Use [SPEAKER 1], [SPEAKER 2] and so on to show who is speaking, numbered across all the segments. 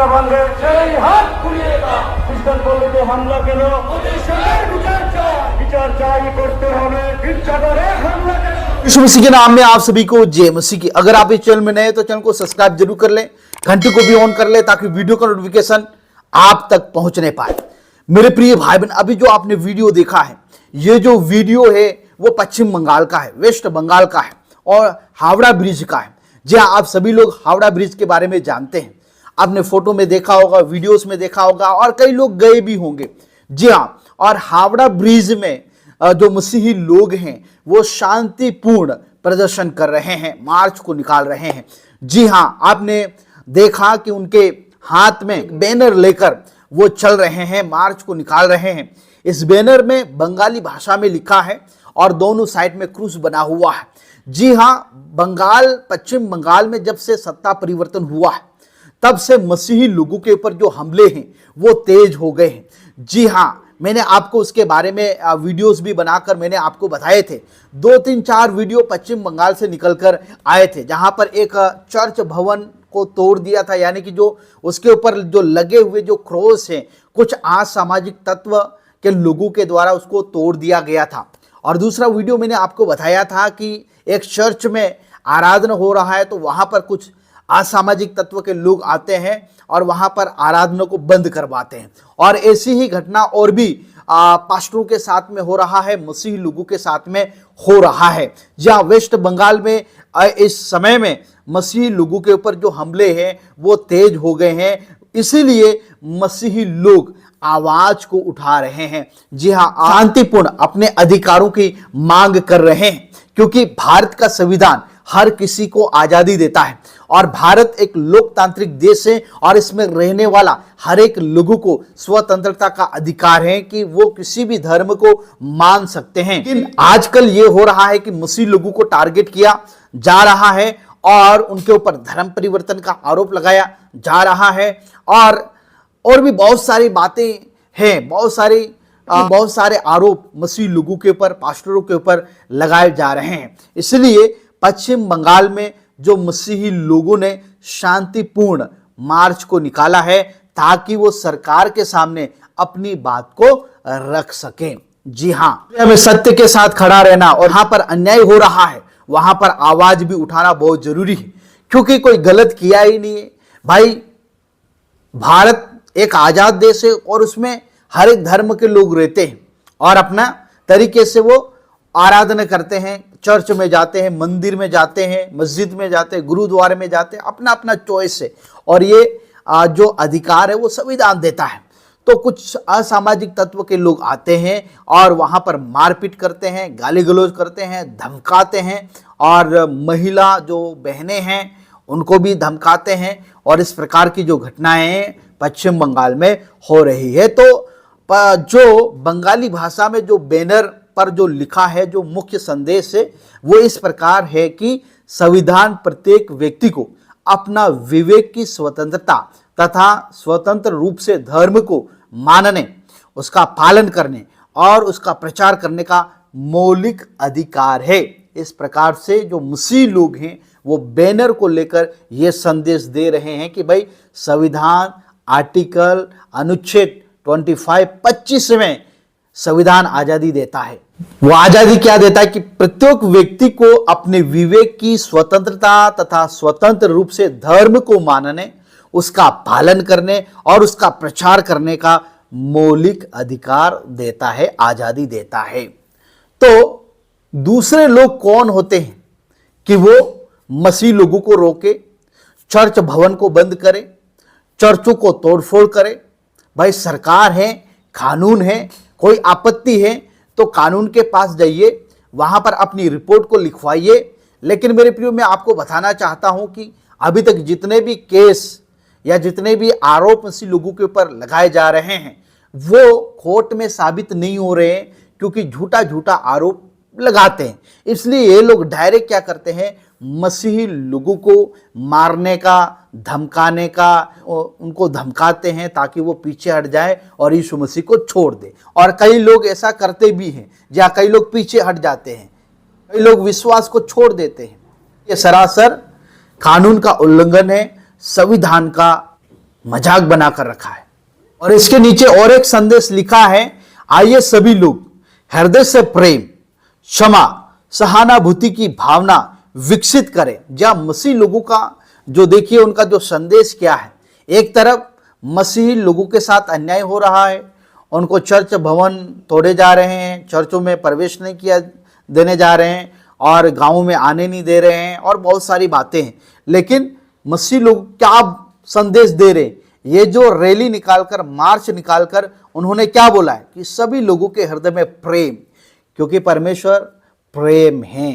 [SPEAKER 1] ভাঙে সেই হাত খুলিয়ে দাও। খ্রিস্টান পল্লীতে হামলা কেন? বিচার চাই করতে হবে। गिरजाघरे हमला केन?
[SPEAKER 2] यीशु मसीह के नाम में आप सभी को जय मसीह की। अगर आप इस चैनल में नए हैं तो चैनल को सब्सक्राइब जरूर कर लें, घंटी को भी ऑन कर लें ताकि वीडियो का नोटिफिकेशन आप तक पहुंचने पाए। मेरे प्रिय भाई बहन, अभी जो आपने वीडियो देखा है, ये जो वीडियो है वो पश्चिम बंगाल का है, वेस्ट बंगाल का है और हावड़ा ब्रिज का है। जी हाँ, आप सभी लोग हावड़ा ब्रिज के बारे में जानते हैं, आपने फोटो में देखा होगा, वीडियोस में देखा होगा और कई लोग गए भी होंगे। जी हाँ, और हावड़ा ब्रिज में जो मसीही लोग हैं वो शांतिपूर्ण प्रदर्शन कर रहे हैं, मार्च को निकाल रहे हैं। जी हाँ, आपने देखा कि उनके हाथ में बैनर लेकर वो चल रहे हैं, मार्च को निकाल रहे हैं। इस बैनर में बंगाली भाषा में लिखा है और दोनों साइड में क्रूस बना हुआ है। जी हाँ, पश्चिम बंगाल में जब से सत्ता परिवर्तन हुआ है तब से मसीही लोगों के ऊपर जो हमले हैं वो तेज हो गए हैं। जी हाँ, मैंने आपको उसके बारे में वीडियोस भी बनाकर मैंने आपको बताए थे। 2-3-4 वीडियो पश्चिम बंगाल से निकलकर आए थे, जहां पर एक चर्च भवन को तोड़ दिया था, यानी कि जो उसके ऊपर जो लगे हुए जो क्रॉस हैं, कुछ असामाजिक तत्व के लोगों के द्वारा उसको तोड़ दिया गया था। और दूसरा वीडियो मैंने आपको बताया था कि एक चर्च में आराधना हो रहा है तो वहां पर कुछ असामाजिक तत्व के लोग आते हैं और वहां पर आराधना को बंद करवाते हैं। और ऐसी ही घटना और भी पास्टरों के साथ में हो रहा है, मसीही लोगों के साथ में हो रहा है। जहां वेस्ट बंगाल में इस समय में मसीही लोगों के ऊपर जो हमले हैं वो तेज हो गए हैं, इसीलिए मसीही लोग आवाज को उठा रहे हैं। जी हाँ, शांतिपूर्ण अपने अधिकारों की मांग कर रहे हैं, क्योंकि भारत का संविधान हर किसी को आजादी देता है और भारत एक लोकतांत्रिक देश है और इसमें रहने वाला हर एक लोगों को स्वतंत्रता का अधिकार है कि वो किसी भी धर्म को मान सकते हैं। लेकिन आजकल ये हो रहा है कि मसीह लोगों को टारगेट किया जा रहा है और उनके ऊपर धर्म परिवर्तन का आरोप लगाया जा रहा है और भी बहुत सारी बातें हैं, बहुत सारे आरोप मसीह लोगों के ऊपर, पास्टरों के ऊपर लगाए जा रहे हैं। इसलिए पश्चिम बंगाल में जो मसीही लोगों ने शांतिपूर्ण मार्च को निकाला है ताकि वो सरकार के सामने अपनी बात को रख सकें। जी हाँ, हमें सत्य के साथ खड़ा रहना और वहां पर अन्याय हो रहा है वहां पर आवाज भी उठाना बहुत जरूरी है, क्योंकि कोई गलत किया ही नहीं है। भाई, भारत एक आजाद देश है और उसमें हर एक धर्म के लोग रहते हैं और अपना तरीके से वो आराधना करते हैं, चर्च में जाते हैं, मंदिर में जाते हैं, मस्जिद में जाते हैं, गुरुद्वारे में जाते हैं, अपना अपना चॉइस है और ये जो अधिकार है वो संविधान देता है। तो कुछ असामाजिक तत्व के लोग आते हैं और वहां पर मारपीट करते हैं, गाली गलौज करते हैं, धमकाते हैं और महिला जो बहनें हैं उनको भी धमकाते हैं और इस प्रकार की जो घटनाएं पश्चिम बंगाल में हो रही है। तो जो बंगाली भाषा में जो बैनर पर जो लिखा है, जो मुख्य संदेश है वो इस प्रकार है कि संविधान प्रत्येक व्यक्ति को अपना विवेक की स्वतंत्रता तथा स्वतंत्र रूप से धर्म को मानने, उसका पालन करने और उसका प्रचार करने का मौलिक अधिकार है। इस प्रकार से जो मसीह लोग हैं वो बैनर को लेकर ये संदेश दे रहे हैं कि भाई, संविधान आर्टिकल अनुच्छेद 25 में संविधान आजादी देता है। वो आजादी क्या देता है कि प्रत्येक व्यक्ति को अपने विवेक की स्वतंत्रता तथा स्वतंत्र रूप से धर्म को मानने, उसका पालन करने और उसका प्रचार करने का मौलिक अधिकार देता है, आजादी देता है। तो दूसरे लोग कौन होते हैं कि वो मसीह लोगों को रोके, चर्च भवन को बंद करे, चर्चों को तोड़फोड़ करे? भाई, सरकार है, कानून है, कोई आपत्ति है तो कानून के पास जाइए, वहां पर अपनी रिपोर्ट को लिखवाइए। लेकिन मेरे प्रियो, मैं आपको बताना चाहता हूं कि अभी तक जितने भी केस या जितने भी आरोप मसीह लोगों के ऊपर लगाए जा रहे हैं वो कोर्ट में साबित नहीं हो रहे हैं, क्योंकि झूठा झूठा आरोप लगाते हैं। इसलिए ये लोग डायरेक्ट क्या करते हैं, मसीही लोगों को मारने का, धमकाने का, उनको धमकाते हैं ताकि वो पीछे हट जाए और यीशु मसीह को छोड़ दे। और कई लोग ऐसा करते भी हैं, जहाँ कई लोग पीछे हट जाते हैं, कई लोग विश्वास को छोड़ देते हैं। ये सरासर कानून का उल्लंघन है, संविधान का मजाक बनाकर रखा है। और इसके नीचे और एक संदेश लिखा है, आइए सभी लोग हृदय से प्रेम, क्षमा, सहानुभूति की भावना विकसित करें। जब मसीह लोगों का जो देखिए उनका जो संदेश क्या है, एक तरफ मसीही लोगों के साथ अन्याय हो रहा है, उनको चर्च भवन तोड़े जा रहे हैं, चर्चों में प्रवेश नहीं किया देने जा रहे हैं और गांवों में आने नहीं दे रहे हैं और बहुत सारी बातें हैं। लेकिन मसीह लोग क्या संदेश दे रहे हैं? ये जो रैली निकालकर, मार्च निकालकर उन्होंने क्या बोला है कि सभी लोगों के हृदय में प्रेम, क्योंकि परमेश्वर प्रेम है।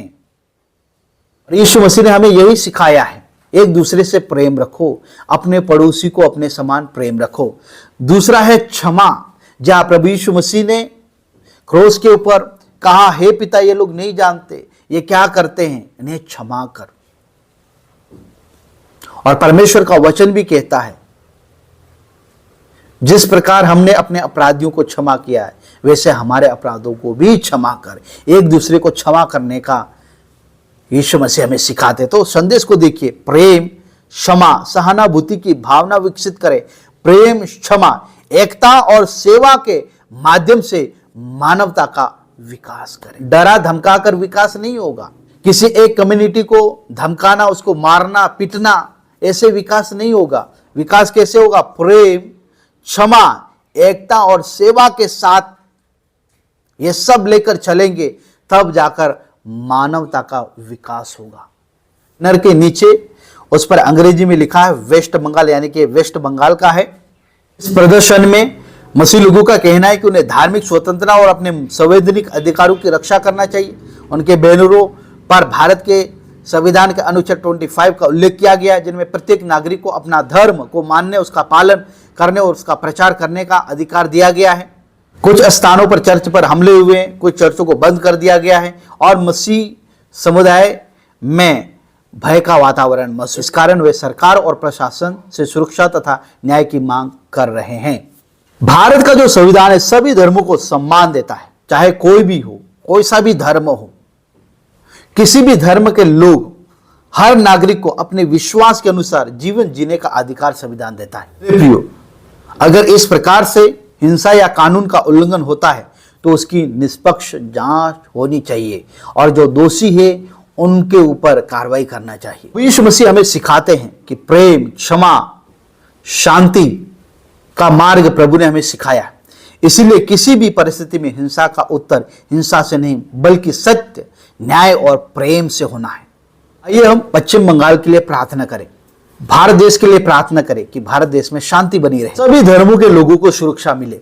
[SPEAKER 2] यीशु मसीह ने हमें यही सिखाया है, एक दूसरे से प्रेम रखो, अपने पड़ोसी को अपने समान प्रेम रखो। दूसरा है क्षमा। जहां प्रभु यीशु मसीह ने क्रूस के ऊपर कहा, हे पिता ये लोग नहीं जानते ये क्या करते हैं, इन्हें क्षमा कर। और परमेश्वर का वचन भी कहता है, जिस प्रकार हमने अपने अपराधियों को क्षमा किया है वैसे हमारे अपराधों को भी क्षमा कर। एक दूसरे को क्षमा करने का यीशु मसीह हमें सिखाते। तो संदेश को देखिए, प्रेम, क्षमा, सहानुभूति की भावना विकसित करें। प्रेम, क्षमा, एकता और सेवा के माध्यम से मानवता का विकास करें। डरा धमका कर विकास नहीं होगा। किसी एक कम्युनिटी को धमकाना, उसको मारना, पीटना, ऐसे विकास नहीं होगा। विकास कैसे होगा? प्रेम, क्षमा, एकता और सेवा के साथ ये सब लेकर चलेंगे, तब जाकर मानवता का विकास होगा। नर के नीचे उस पर अंग्रेजी में लिखा है वेस्ट बंगाल, यानी कि वेस्ट बंगाल का है। इस प्रदर्शन में मसीह लोगों का कहना है कि उन्हें धार्मिक स्वतंत्रता और अपने संवैधानिक अधिकारों की रक्षा करना चाहिए। उनके बैनरों पर भारत के संविधान के अनुच्छेद 25 का उल्लेख किया गया है, जिनमें प्रत्येक नागरिक को अपना धर्म को मानने, उसका पालन करने और उसका प्रचार करने का अधिकार दिया गया है। कुछ स्थानों पर चर्च पर हमले हुए हैं, कुछ चर्चों को बंद कर दिया गया है और मसीह समुदाय में भय का वातावरण महसूस। इस कारण वे सरकार और प्रशासन से सुरक्षा तथा न्याय की मांग कर रहे हैं। भारत का जो संविधान है सभी धर्मों को सम्मान देता है, चाहे कोई भी हो, कोई सा भी धर्म हो। किसी भी धर्म के लोग, हर नागरिक को अपने विश्वास के अनुसार जीवन जीने का अधिकार संविधान देता है। प्रियो, अगर इस प्रकार से हिंसा या कानून का उल्लंघन होता है तो उसकी निष्पक्ष जांच होनी चाहिए और जो दोषी है उनके ऊपर कार्रवाई करना चाहिए। यीशु मसीह हमें सिखाते हैं कि प्रेम, क्षमा, शांति का मार्ग प्रभु ने हमें सिखाया। इसीलिए किसी भी परिस्थिति में हिंसा का उत्तर हिंसा से नहीं बल्कि सत्य, न्याय और प्रेम से होना है। आइए हम पश्चिम बंगाल के लिए प्रार्थना करें, भारत देश के लिए प्रार्थना करें कि भारत देश में शांति बनी रहे, सभी धर्मों के लोगों को सुरक्षा मिले।